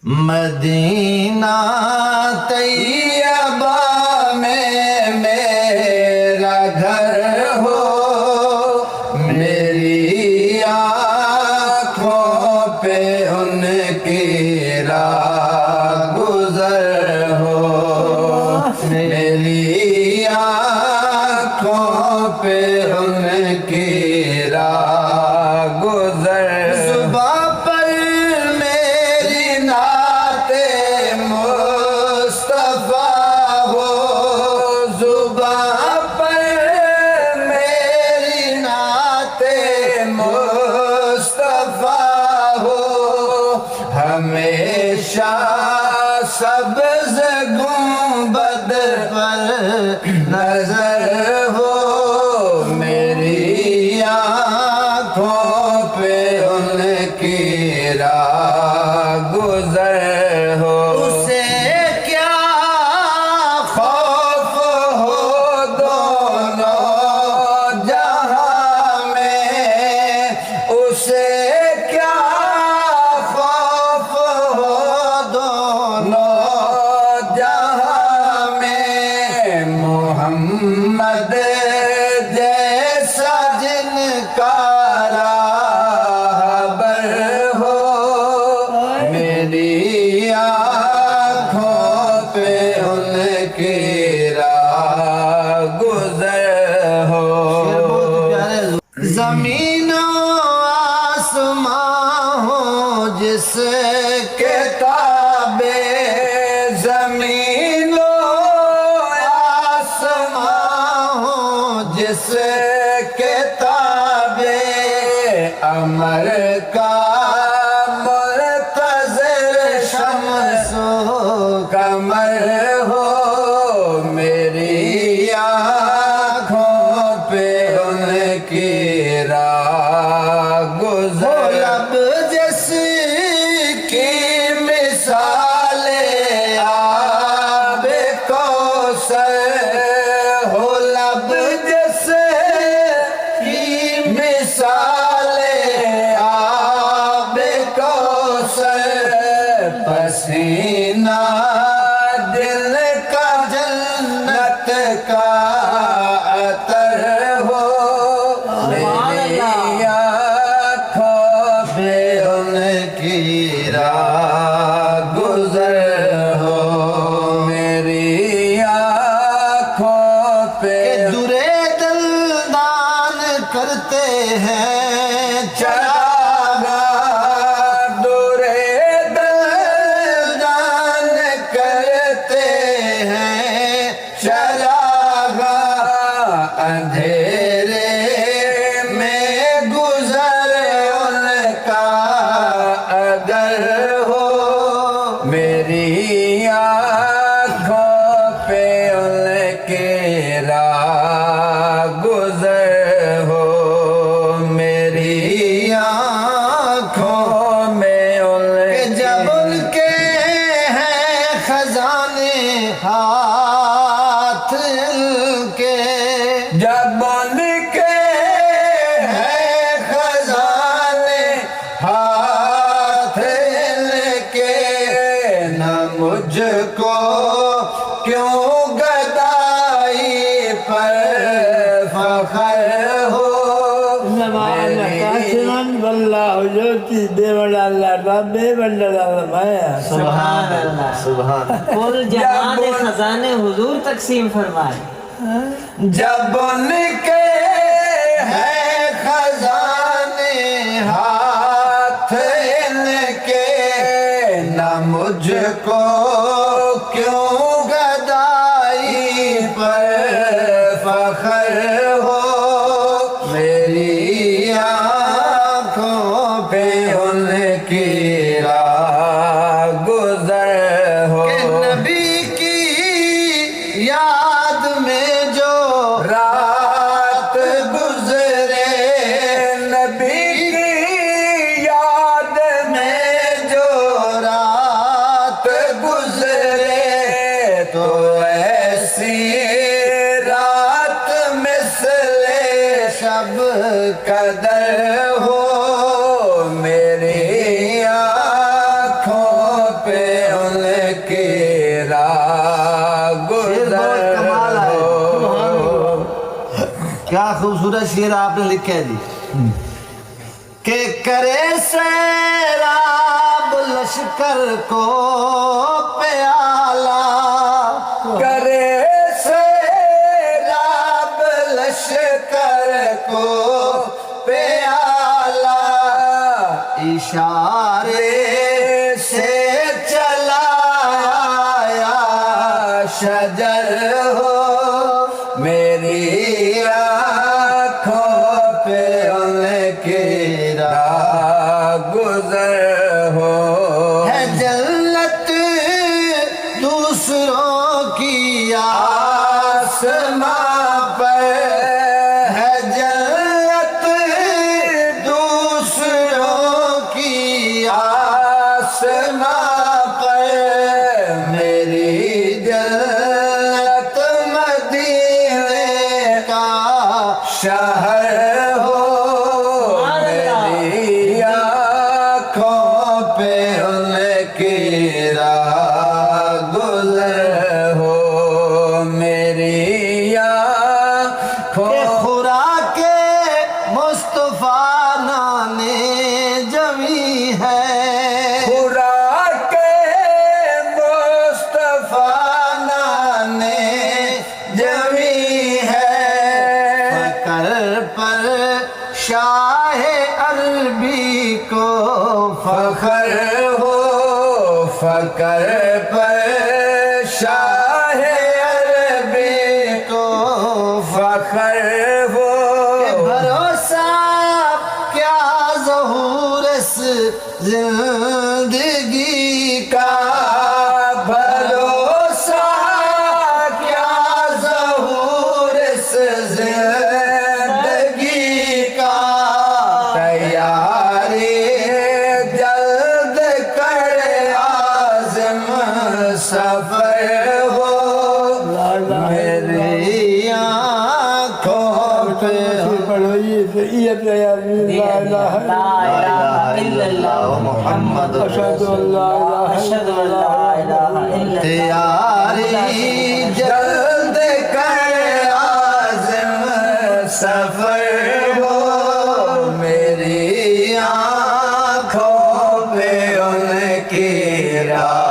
مدینہ طیبہ میں میرا گھر ہو، میری آنکھوں پہ ان کی راہ گزر ہو، میری آنکھوں پہ ان کی راہ گزر صبح پر میری نعت مصطفیٰ ہو، زباں پر میری نعت مصطفیٰ ہو، ہمیشہ سبز گنبد پر نظر ہو، میری آنکھوں پہ ان کی راہ گزر ہو، اسے کیا خوف ہو دونوں جہاں میں، اسے کیا خوف ہو دونوں جہاں میں، محمد جیسا جن کا راہبر ہو، میری آنکھوں پہ ان کی راہ گزر ہو، زمین و آسمان ہو جس کے تابع، زمین و آسمان ہو جس کے تابع، امر کا منتظر شمس و قمر ہو، میری آنکھوں پہ ان کی راہ گزر، لب جس کی مثال آب کوثر ہو، لب جس کی مثال آب کوثر، پسینہ دل کا جنت کا عطر ہو، میری آنکھوں پہ ان کی راہ گزر ہو، میری آنکھوں پہ درے دلدان کرتے ہیں چراغاں، درے دلدان کرتے ہیں چراغاں، اندھیرے میں گزر ان کا اگر ہو، میری آنکھوں پہ ان کی راہ گزر ہو، میری آنکھوں میں ان کے جب ان کے ہیں خزانے ہاتھ ان کے، جب ان کے ہیں خزانے ہاتھ ان کے، نہ مجھ کو کیوں گدائی پر فخر ہو، سبحان اللہ، سبحان کل جہان خزانے حضور تقسیم فرمائے، جب ان کے ہیں خزانے ہاتھ ان کے، نہ مجھ کو کیوں گدائی پر فخر ہو، میری آنکھوں پہ ان کی راہ گزر ہو، کہ نبی کی یاد میں جو رات گزرے، نبی کی یاد میں جو رات گزرے، تو ایسی رات مثل شب قدر ہو، میری آنکھوں پہ پہ ان کی راہ گزر ہو. کیا خوبصورت شعر آپ نے لکھا ہے جی. کہ کرے سیراب لشکر کو پیالہ، کرے سیراب لشکر کو پیالہ، اشارے سے چلایا شجر ہو میری آنکھوں پہ ان کی راہ گزر ہو. ہے جنت دوسروں کی آسماں پر ہے جنت دوسروں کی آسماں پر میری جنت مدینے کا شہر ہو میری آنکھوں پہ ان کی راہ گزر ہو میری آنکھوں. خوراک مصطفیٰ نانے جمی ہے، خوراک مصطفیٰ نانے جمی ہے. فقر پر شاہ عربی کو فخر ہو فقر پر شاہ عربی کو فخر ہو. بھروسہ کیا ظہور اس زندگی کا، بھروسہ کیا ظہور اس زندگی کا. تیاری جلد کر عازم سفر ہو میری آنکھوں پہ. محمد تیاری جلد کر عازم سفر ہو میری آنکھوں پہ ان کی راہ